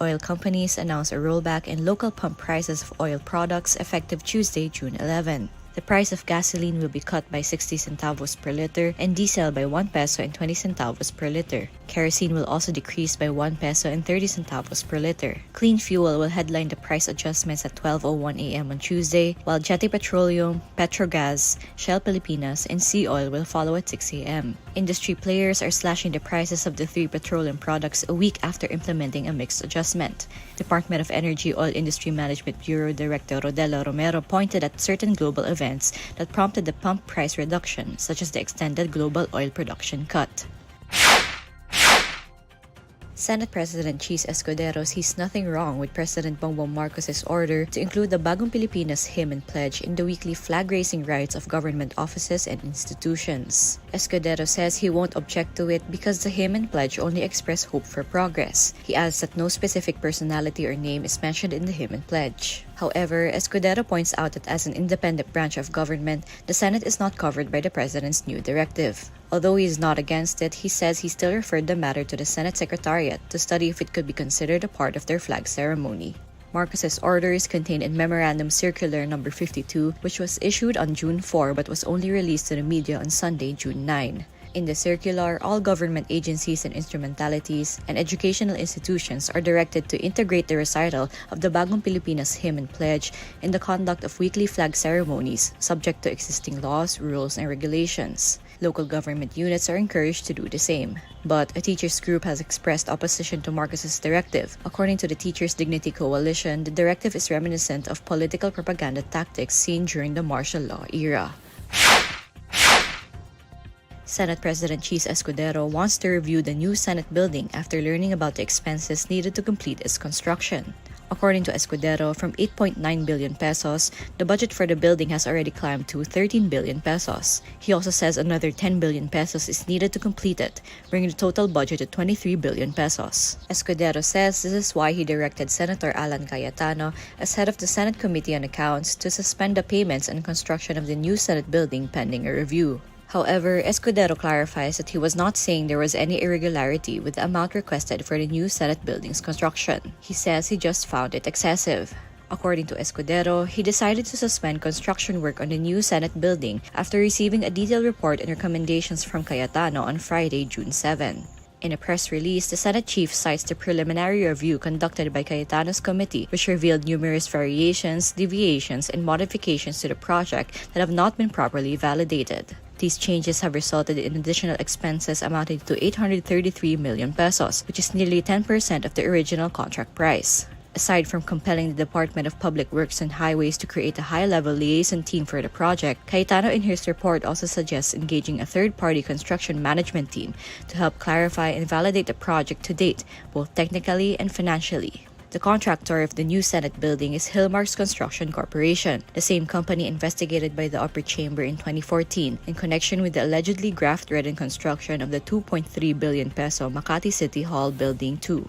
oil companies announced a rollback in local pump prices of oil products effective Tuesday, June 11. The price of gasoline will be cut by 60 centavos per liter and diesel by 1 peso and 20 centavos per liter. Kerosene will also decrease by 1 peso and 30 centavos per liter. Clean fuel will headline the price adjustments at 12:01 a.m. on Tuesday, while Jetty Petroleum, Petrogas, Shell Pilipinas, and Sea Oil will follow at 6 a.m. Industry players are slashing the prices of the 3 petroleum products a week after implementing a mixed adjustment. Department of Energy Oil Industry Management Bureau Director Rodela Romero pointed at certain global events that prompted the pump price reduction, such as the extended global oil production cut. Senate President Cheese Escudero sees nothing wrong with President Bongbong Marcos' order to include the Bagong Pilipinas hymn and pledge in the weekly flag-raising rites of government offices and institutions. Escudero says he won't object to it because the hymn and pledge only express hope for progress. He adds that no specific personality or name is mentioned in the hymn and pledge. However, Escudero points out that as an independent branch of government, the Senate is not covered by the President's new directive. Although he is not against it, he says he still referred the matter to the Senate Secretariat to study if it could be considered a part of their flag ceremony. Marcos's order is contained in Memorandum Circular No. 52, which was issued on June 4 but was only released to the media on Sunday, June 9. In the circular, all government agencies and instrumentalities and educational institutions are directed to integrate the recital of the Bagong Pilipinas hymn and pledge in the conduct of weekly flag ceremonies, subject to existing laws, rules, and regulations. Local government units are encouraged to do the same. But a teachers group has expressed opposition to Marcos's directive. According to the Teachers' Dignity Coalition, the directive is reminiscent of political propaganda tactics seen during the martial law era. Senate President Cheese Escudero wants to review the new Senate building after learning about the expenses needed to complete its construction. According to Escudero, from 8.9 billion pesos, the budget for the building has already climbed to 13 billion pesos. He also says another 10 billion pesos is needed to complete it, bringing the total budget to 23 billion pesos. Escudero says this is why he directed Senator Alan Cayetano, as head of the Senate Committee on Accounts, to suspend the payments and construction of the new Senate building pending a review. However, Escudero clarifies that he was not saying there was any irregularity with the amount requested for the new Senate building's construction. He says he just found it excessive. According to Escudero, he decided to suspend construction work on the new Senate building after receiving a detailed report and recommendations from Cayetano on Friday, June 7. In a press release, the Senate chief cites the preliminary review conducted by Cayetano's committee, which revealed numerous variations, deviations, and modifications to the project that have not been properly validated. These changes have resulted in additional expenses amounting to 833 million pesos, which is nearly 10% of the original contract price. Aside from compelling the Department of Public Works and Highways to create a high-level liaison team for the project, Cayetano in his report also suggests engaging a third-party construction management team to help clarify and validate the project to date, both technically and financially. The contractor of the new Senate building is Hillmarks Construction Corporation, the same company investigated by the Upper Chamber in 2014 in connection with the allegedly graft-ridden construction of the 2.3 billion peso Makati City Hall Building 2.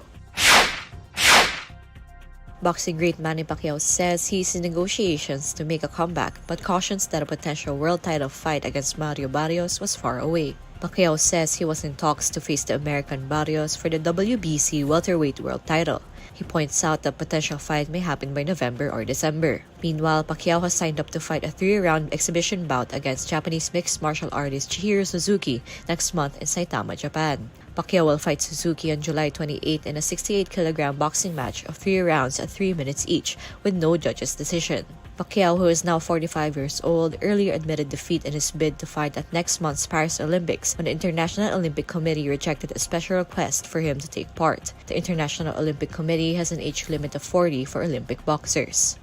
Boxing great Manny Pacquiao says he is in negotiations to make a comeback but cautions that a potential world title fight against Barrios was far away. Pacquiao says he was in talks to face the American Barrios for the WBC welterweight world title. He points out that potential fight may happen by November or December. Meanwhile, Pacquiao has signed up to fight a 3-round exhibition bout against Japanese mixed martial artist Chihiro Suzuki next month in Saitama, Japan. Pacquiao will fight Suzuki on July 28 in a 68kg boxing match of 3 rounds at 3 minutes each with no judge's decision. Pacquiao, who is now 45 years old, earlier admitted defeat in his bid to fight at next month's Paris Olympics when the International Olympic Committee rejected a special request for him to take part. The International Olympic Committee has an age limit of 40 for Olympic boxers.